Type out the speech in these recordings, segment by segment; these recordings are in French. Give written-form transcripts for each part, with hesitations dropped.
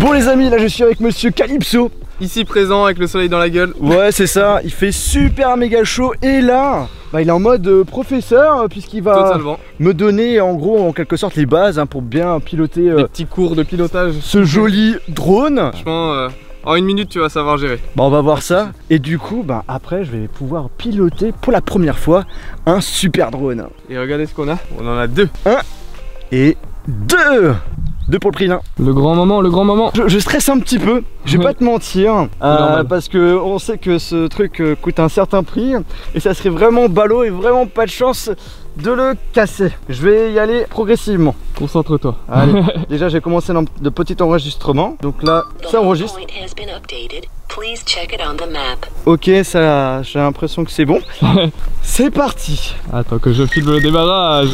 Bon les amis, là je suis avec monsieur Calypso. Ici présent avec le soleil dans la gueule. Ouais c'est ça, il fait super méga chaud. Et là, bah, il est en mode professeur puisqu'il va Totalement. me donner en gros en quelque sorte les bases pour bien piloter des petits cours de pilotage. Ce joli drone. Franchement, en une minute tu vas savoir gérer. Bah on va voir ça. Et du coup, bah après je vais pouvoir piloter pour la première fois un super drone. Et regardez ce qu'on a, on en a deux. Un et deux. Deux pour le prix d'un. Le grand moment, le grand moment. Je stresse un petit peu, je vais pas te mentir, parce que on sait que ce truc coûte un certain prix et ça serait vraiment ballot et vraiment pas de chance de le casser. Je vais y aller progressivement. Concentre-toi. Allez, déjà j'ai commencé le petit enregistrement, donc là ça enregistre. Ok, ça, j'ai l'impression que c'est bon. C'est parti. Attends que je filme le démarrage.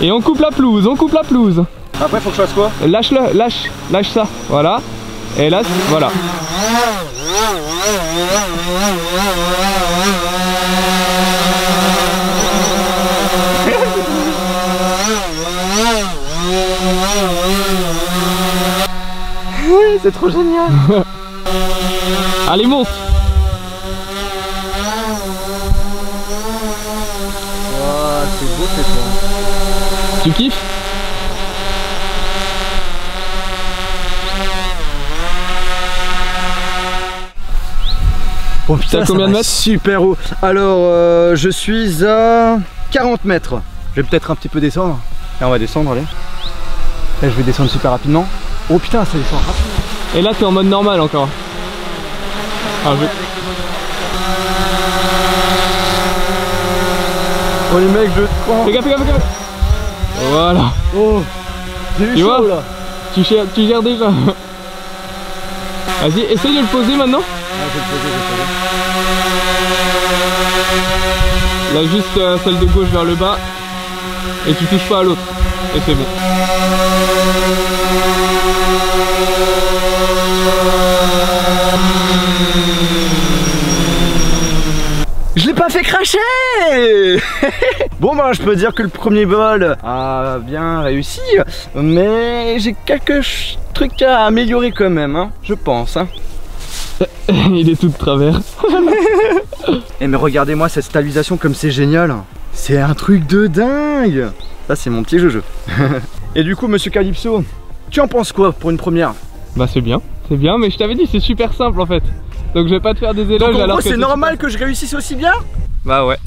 Et on coupe la pelouse, on coupe la pelouse. Après faut que je fasse quoi? Lâche-le, lâche ça, voilà. Et là, voilà. Oui, c'est trop génial. Allez, monte. Oh, c'est beau, c'est bon. Tu kiffes? Oh putain, combien de mètres? Super haut. Alors je suis à 40 mètres. Je vais peut-être un petit peu descendre. Là on va descendre, allez. Là je vais descendre super rapidement. Oh putain, ça descend rapidement. Et là t'es en mode normal encore. Ah, Oh les mecs, je te prends. Fais gaffe, fais gaffe, fais gaffe. Voilà. Oh, j'ai eu chaud là. Tu gères déjà. Vas-y, essaye de le poser maintenant. Ah, je vais le poser, Là juste celle de gauche vers le bas. Et tu touches pas à l'autre. Et c'est bon. Je l'ai pas fait cracher. Bon bah je peux dire que le premier vol a bien réussi. Mais j'ai quelques trucs à améliorer quand même, hein, je pense, hein. Il est tout de travers. Eh mais regardez-moi cette stabilisation comme c'est génial. C'est un truc de dingue. Ça c'est mon petit jeu. Et du coup monsieur Calypso, tu en penses quoi pour une première? Bah c'est bien, mais je t'avais dit c'est super simple en fait. Donc je vais pas te faire des éloges. Donc en alors gros c'est normal que je réussisse aussi bien? Bah ouais.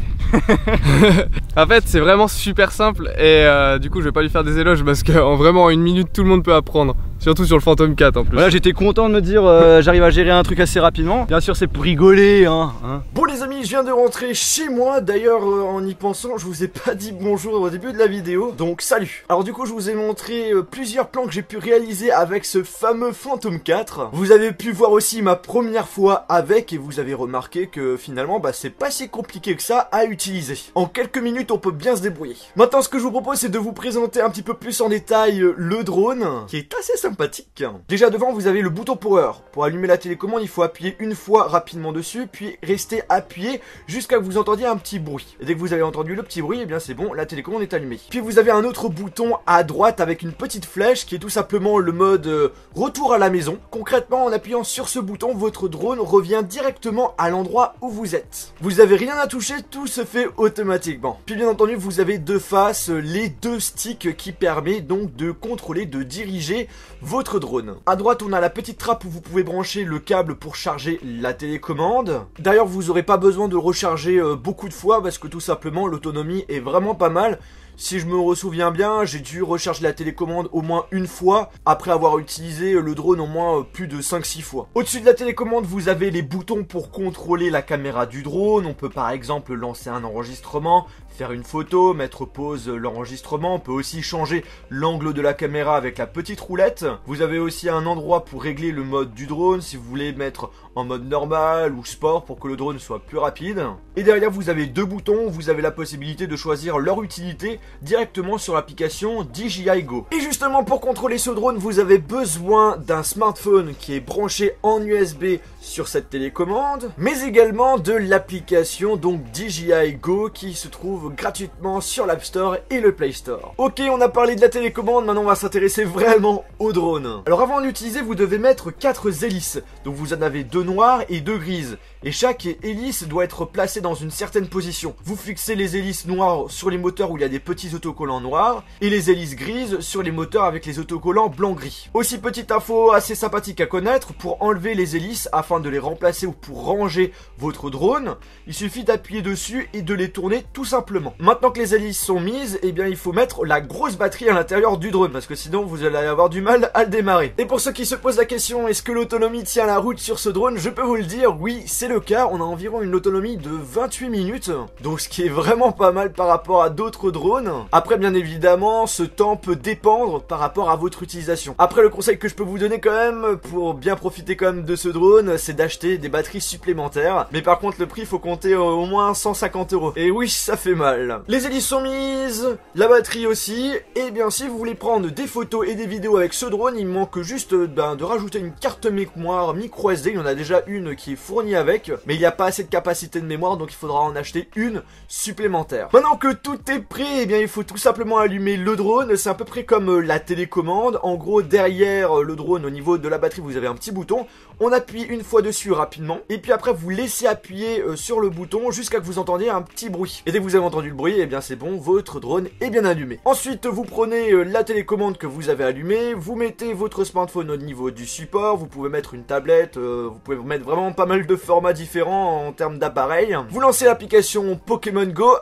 En fait c'est vraiment super simple et du coup je vais pas lui faire des éloges parce qu'en vraiment en une minute tout le monde peut apprendre. Surtout sur le Phantom 4 en plus. Voilà, j'étais content de me dire j'arrive à gérer un truc assez rapidement. Bien sûr c'est pour rigoler hein. Bon les amis, je viens de rentrer chez moi. D'ailleurs en y pensant je vous ai pas dit bonjour au début de la vidéo. Donc salut. Alors du coup je vous ai montré plusieurs plans que j'ai pu réaliser avec ce fameux Phantom 4. Vous avez pu voir aussi ma première fois avec et vous avez remarqué que finalement bah, c'est pas si compliqué que ça à utiliser. En quelques minutes on peut bien se débrouiller. Maintenant ce que je vous propose c'est de vous présenter un petit peu plus en détail le drone qui est assez sympathique. Déjà devant vous avez le bouton power. Pour allumer la télécommande il faut appuyer une fois rapidement dessus puis rester appuyé jusqu'à ce que vous entendiez un petit bruit. Et dès que vous avez entendu le petit bruit, et bien c'est bon, la télécommande est allumée. Puis vous avez un autre bouton à droite avec une petite flèche qui est tout simplement le mode retour à la maison. Concrètement en appuyant sur ce bouton votre drone revient directement à l'endroit où vous êtes. Vous avez rien à toucher, tout se fait automatiquement. Puis bien entendu vous avez de face les deux sticks qui permettent donc de contrôler, de diriger votre drone. À droite on a la petite trappe où vous pouvez brancher le câble pour charger la télécommande. D'ailleurs vous n'aurez pas besoin de recharger beaucoup de fois parce que tout simplement l'autonomie est vraiment pas mal. Si je me souviens bien, j'ai dû recharger la télécommande au moins une fois après avoir utilisé le drone au moins plus de 5-6 fois. Au-dessus de la télécommande, vous avez les boutons pour contrôler la caméra du drone. On peut par exemple lancer un enregistrement, faire une photo, mettre pause l'enregistrement. On peut aussi changer l'angle de la caméra avec la petite roulette. Vous avez aussi un endroit pour régler le mode du drone si vous voulez mettre en mode normal ou sport pour que le drone soit plus rapide. Et derrière vous avez deux boutons, vous avez la possibilité de choisir leur utilité directement sur l'application DJI Go. Et justement pour contrôler ce drone vous avez besoin d'un smartphone qui est branché en USB sur cette télécommande, mais également de l'application donc DJI Go qui se trouve trouve gratuitement sur l'App Store et le Play Store. Ok, on a parlé de la télécommande, maintenant on va s'intéresser vraiment au drone. Alors avant de l'utiliser, vous devez mettre 4 hélices. Donc vous en avez 2 noires et 2 grises. Et chaque hélice doit être placée dans une certaine position. Vous fixez les hélices noires sur les moteurs où il y a des petits autocollants noirs et les hélices grises sur les moteurs avec les autocollants blanc-gris. Aussi, petite info assez sympathique à connaître, pour enlever les hélices afin de les remplacer ou pour ranger votre drone, il suffit d'appuyer dessus et de les tourner tout simplement. Maintenant que les hélices sont mises, eh bien il faut mettre la grosse batterie à l'intérieur du drone parce que sinon vous allez avoir du mal à le démarrer. Et pour ceux qui se posent la question, est-ce que l'autonomie tient la route sur ce drone, je peux vous le dire, oui, c'est le cas. On a environ une autonomie de 28 minutes, donc ce qui est vraiment pas mal par rapport à d'autres drones. Après, bien évidemment, ce temps peut dépendre par rapport à votre utilisation. Après, le conseil que je peux vous donner quand même, pour bien profiter quand même de ce drone, c'est d'acheter des batteries supplémentaires. Mais par contre, le prix, faut compter au moins 150 €. Et oui, ça fait mal. Les hélices sont mises, la batterie aussi. Et bien, si vous voulez prendre des photos et des vidéos avec ce drone, il manque juste de rajouter une carte mémoire micro SD. Il y en a déjà une qui est fournie avec, mais il n'y a pas assez de capacité de mémoire, donc il faudra en acheter une supplémentaire. Maintenant que tout est prêt, eh bien il faut tout simplement allumer le drone. C'est à peu près comme la télécommande. En gros, derrière le drone, au niveau de la batterie, vous avez un petit bouton. On appuie une fois dessus rapidement, et puis après vous laissez appuyer sur le bouton jusqu'à que vous entendiez un petit bruit. Et dès que vous avez entendu le bruit, eh bien c'est bon, votre drone est bien allumé. Ensuite, vous prenez la télécommande que vous avez allumée, vous mettez votre smartphone au niveau du support, vous pouvez mettre une tablette, vous pouvez mettre vraiment pas mal de formats différents en termes d'appareil. Vous lancez l'application Pokémon Go,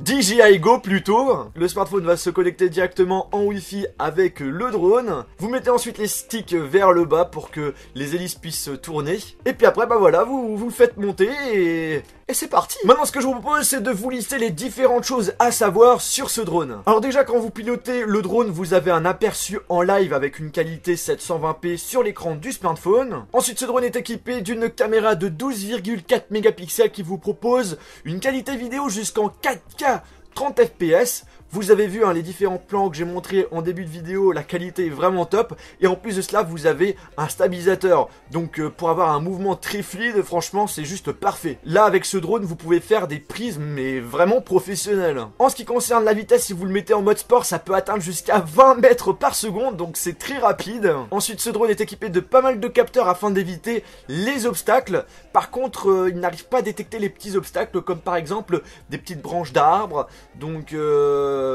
DJI Go plutôt. Le smartphone va se connecter directement en Wi-Fi avec le drone. Vous mettez ensuite les sticks vers le bas pour que les hélices puissent tourner. Et puis après, bah voilà, vous le faites monter et c'est parti. Maintenant, ce que je vous propose, c'est de vous lister les différentes choses à savoir sur ce drone. Alors déjà, quand vous pilotez le drone, vous avez un aperçu en live avec une qualité 720p sur l'écran du smartphone. Ensuite, ce drone est équipé d'une caméra de 12,4 mégapixels qui vous propose une qualité vidéo jusqu'en 4K 30 fps. Vous avez vu les différents plans que j'ai montrés en début de vidéo, la qualité est vraiment top. Et en plus de cela, vous avez un stabilisateur. Donc pour avoir un mouvement très fluide, franchement, c'est juste parfait. Là, avec ce drone, vous pouvez faire des prises, mais vraiment professionnelles. En ce qui concerne la vitesse, si vous le mettez en mode sport, ça peut atteindre jusqu'à 20 mètres par seconde, donc c'est très rapide. Ensuite, ce drone est équipé de pas mal de capteurs afin d'éviter les obstacles. Par contre, il n'arrive pas à détecter les petits obstacles, comme par exemple des petites branches d'arbres. Donc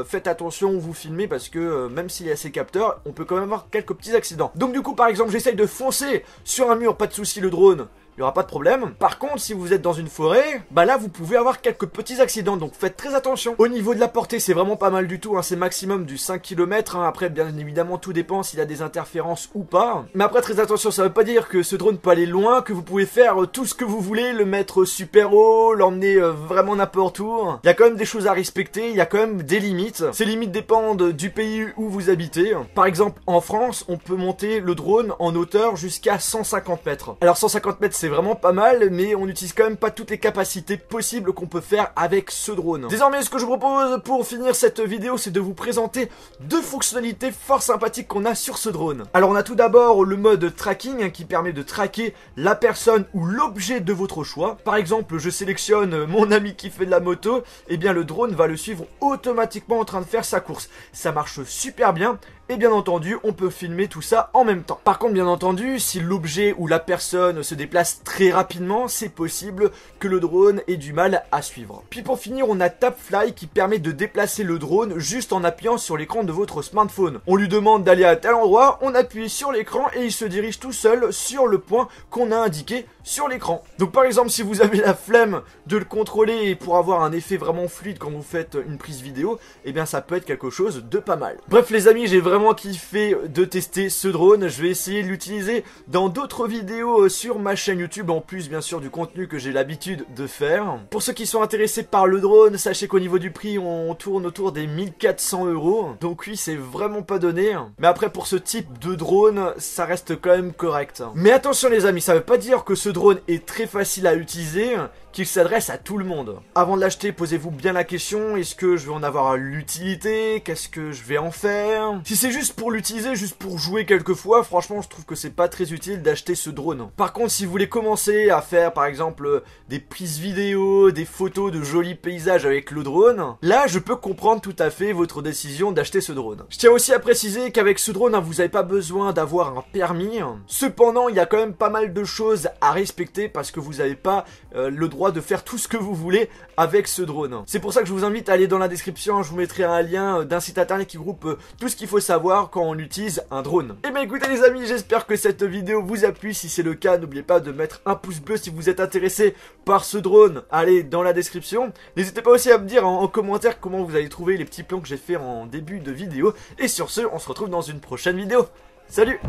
faites attention où vous filmez parce que même s'il y a ces capteurs, on peut quand même avoir quelques petits accidents. Donc du coup, par exemple, j'essaye de foncer sur un mur, pas de souci, le drone, il n'y aura pas de problème. Par contre, si vous êtes dans une forêt, bah là vous pouvez avoir quelques petits accidents, donc faites très attention. Au niveau de la portée, c'est vraiment pas mal du tout, c'est maximum du 5 km. Après, bien évidemment, tout dépend s'il y a des interférences ou pas. Mais après, très attention, ça veut pas dire que ce drone peut aller loin, que vous pouvez faire tout ce que vous voulez, le mettre super haut, l'emmener vraiment n'importe où. Il y a quand même des choses à respecter, il y a quand même des limites. Ces limites dépendent du pays où vous habitez. Par exemple, en France, on peut monter le drone en hauteur jusqu'à 150 mètres. Alors 150 mètres, c'est vraiment pas mal, mais on n'utilise quand même pas toutes les capacités possibles qu'on peut faire avec ce drone. Désormais, ce que je vous propose pour finir cette vidéo, c'est de vous présenter 2 fonctionnalités fort sympathiques qu'on a sur ce drone. Alors on a tout d'abord le mode tracking qui permet de traquer la personne ou l'objet de votre choix. Par exemple, je sélectionne mon ami qui fait de la moto, et bien le drone va le suivre automatiquement en train de faire sa course. Ça marche super bien. Et bien entendu, on peut filmer tout ça en même temps. Par contre, bien entendu, si l'objet ou la personne se déplace très rapidement, c'est possible que le drone ait du mal à suivre. Puis pour finir, on a TapFly qui permet de déplacer le drone juste en appuyant sur l'écran de votre smartphone. On lui demande d'aller à tel endroit, on appuie sur l'écran et il se dirige tout seul sur le point qu'on a indiqué sur l'écran. Donc par exemple, si vous avez la flemme de le contrôler et pour avoir un effet vraiment fluide quand vous faites une prise vidéo, eh bien ça peut être quelque chose de pas mal. Bref les amis, j'ai vraiment kiffé de tester ce drone. Je vais essayer de l'utiliser dans d'autres vidéos sur ma chaîne YouTube, en plus bien sûr du contenu que j'ai l'habitude de faire. Pour ceux qui sont intéressés par le drone, sachez qu'au niveau du prix, on tourne autour des 1400 €. Donc oui, c'est vraiment pas donné. Mais après, pour ce type de drone, ça reste quand même correct. Mais attention les amis, ça veut pas dire que ce drone est très facile à utiliser, qu'il s'adresse à tout le monde. Avant de l'acheter, posez-vous bien la question, est-ce que je vais en avoir l'utilité? Qu'est-ce que je vais en faire? Si c'est juste pour l'utiliser, juste pour jouer quelquefois, franchement je trouve que c'est pas très utile d'acheter ce drone. Par contre, si vous voulez commencer à faire par exemple des prises vidéo, des photos de jolis paysages avec le drone, là je peux comprendre tout à fait votre décision d'acheter ce drone. Je tiens aussi à préciser qu'avec ce drone, vous n'avez pas besoin d'avoir un permis. Cependant, il y a quand même pas mal de choses à respecter parce que vous n'avez pas le droit de faire tout ce que vous voulez avec ce drone. C'est pour ça que je vous invite à aller dans la description, je vous mettrai un lien d'un site internet qui groupe tout ce qu'il faut savoir quand on utilise un drone. Et bien écoutez les amis, j'espère que cette vidéo vous a plu. Si c'est le cas, n'oubliez pas de mettre un pouce bleu si vous êtes intéressé par ce drone. Allez dans la description. N'hésitez pas aussi à me dire en commentaire comment vous avez trouvé les petits plans que j'ai fait en début de vidéo. Et sur ce, on se retrouve dans une prochaine vidéo. Salut!